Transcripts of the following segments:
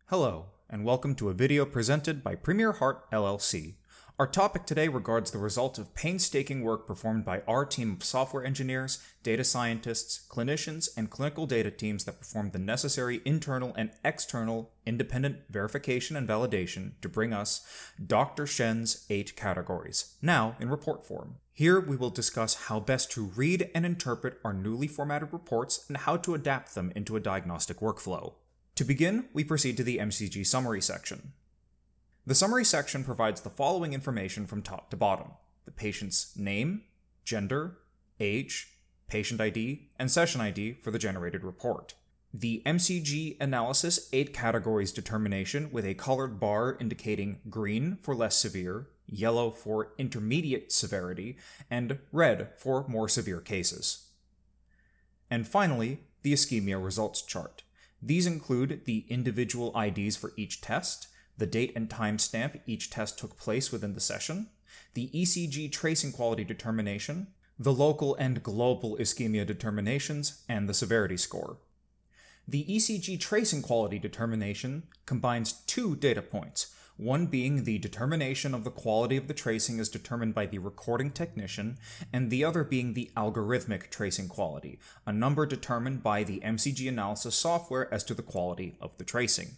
Hello, and welcome to a video presented by Premier Heart LLC. Our topic today regards the result of painstaking work performed by our team of software engineers, data scientists, clinicians, and clinical data teams that performed the necessary internal and external independent verification and validation to bring us Dr. Shen's 8 categories, now in report form. Here we will discuss how best to read and interpret our newly formatted reports and how to adapt them into a diagnostic workflow. To begin, we proceed to the MCG summary section. The summary section provides the following information from top to bottom: the patient's name, gender, age, patient ID, and session ID for the generated report. The MCG analysis 8 categories determination with a colored bar indicating green for less severe, yellow for intermediate severity, and red for more severe cases. And finally, the ischemia results chart. These include the individual IDs for each test, the date and time stamp each test took place within the session, the ECG tracing quality determination, the local and global ischemia determinations, and the severity score. The ECG tracing quality determination combines 2 data points, one being the determination of the quality of the tracing as determined by the recording technician, and the other being the algorithmic tracing quality, a number determined by the MCG analysis software as to the quality of the tracing.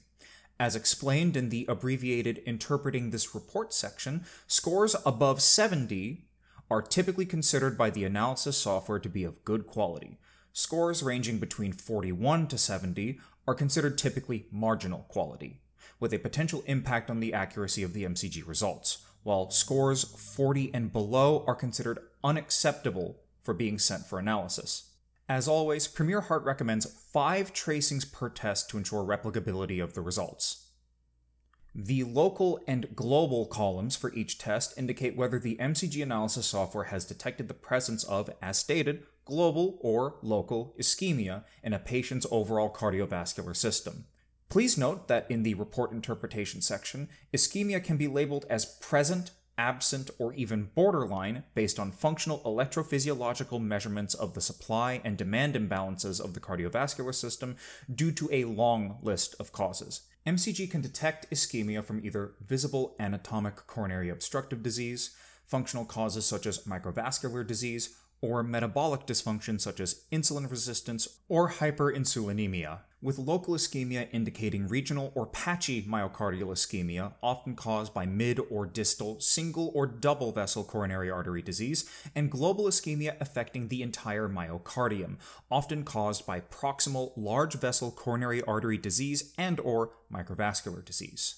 As explained in the abbreviated Interpreting This Report section, scores above 70 are typically considered by the analysis software to be of good quality. Scores ranging between 41 to 70 are considered typically marginal quality, with a potential impact on the accuracy of the MCG results, while scores 40 and below are considered unacceptable for being sent for analysis. As always, Premier Heart recommends 5 tracings per test to ensure replicability of the results. The local and global columns for each test indicate whether the MCG analysis software has detected the presence of, as stated, global or local ischemia in a patient's overall cardiovascular system. Please note that in the report interpretation section, ischemia can be labeled as present, absent, or even borderline based on functional electrophysiological measurements of the supply and demand imbalances of the cardiovascular system due to a long list of causes. MCG can detect ischemia from either visible anatomic coronary obstructive disease, functional causes such as microvascular disease, or metabolic dysfunction such as insulin resistance or hyperinsulinemia, with local ischemia indicating regional or patchy myocardial ischemia, often caused by mid or distal single or double vessel coronary artery disease, and global ischemia affecting the entire myocardium, often caused by proximal large vessel coronary artery disease and/or microvascular disease.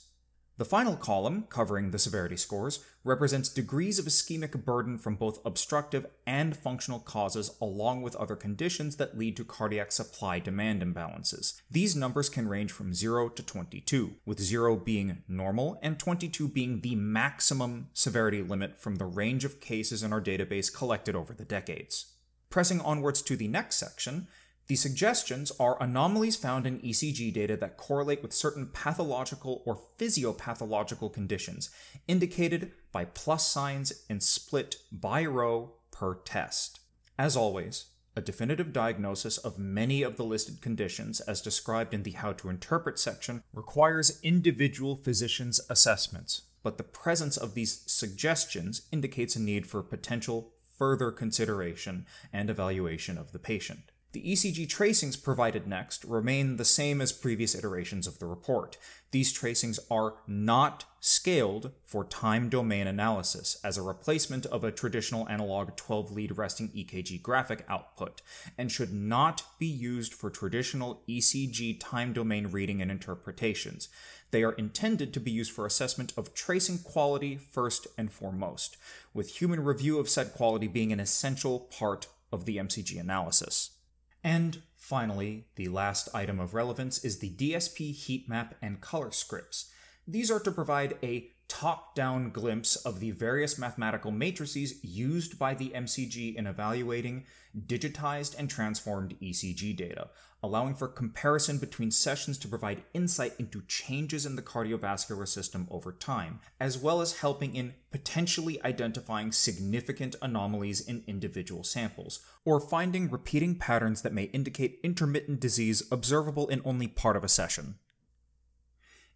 The final column, covering the severity scores, represents degrees of ischemic burden from both obstructive and functional causes along with other conditions that lead to cardiac supply-demand imbalances. These numbers can range from 0 to 22, with 0 being normal and 22 being the maximum severity limit from the range of cases in our database collected over the decades. Pressing onwards to the next section, the suggestions are anomalies found in ECG data that correlate with certain pathological or physiopathological conditions, indicated by plus signs and split by row per test. As always, a definitive diagnosis of many of the listed conditions, as described in the How to Interpret section, requires individual physicians' assessments, but the presence of these suggestions indicates a need for potential further consideration and evaluation of the patient. The ECG tracings provided next remain the same as previous iterations of the report. These tracings are not scaled for time domain analysis as a replacement of a traditional analog 12-lead resting EKG graphic output, and should not be used for traditional ECG time domain reading and interpretations. They are intended to be used for assessment of tracing quality first and foremost, with human review of said quality being an essential part of the MCG analysis. And finally, the last item of relevance is the DSP heat map and color scripts. These are to provide a top-down glimpse of the various mathematical matrices used by the MCG in evaluating digitized and transformed ECG data, allowing for comparison between sessions to provide insight into changes in the cardiovascular system over time, as well as helping in potentially identifying significant anomalies in individual samples, or finding repeating patterns that may indicate intermittent disease observable in only part of a session.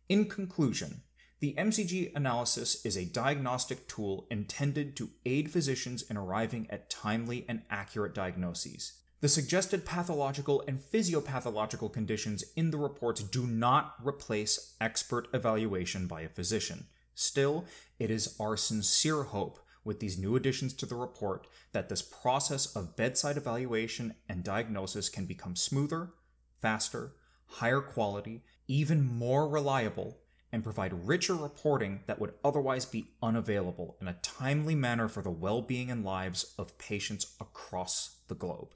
In conclusion, the MCG analysis is a diagnostic tool intended to aid physicians in arriving at timely and accurate diagnoses. The suggested pathological and physiopathological conditions in the reports do not replace expert evaluation by a physician. Still, it is our sincere hope with these new additions to the report that this process of bedside evaluation and diagnosis can become smoother, faster, higher quality, even more reliable, and provide richer reporting that would otherwise be unavailable in a timely manner for the well-being and lives of patients across the globe.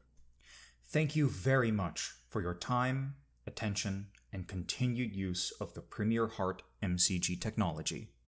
Thank you very much for your time, attention, and continued use of the Premier Heart MCG technology.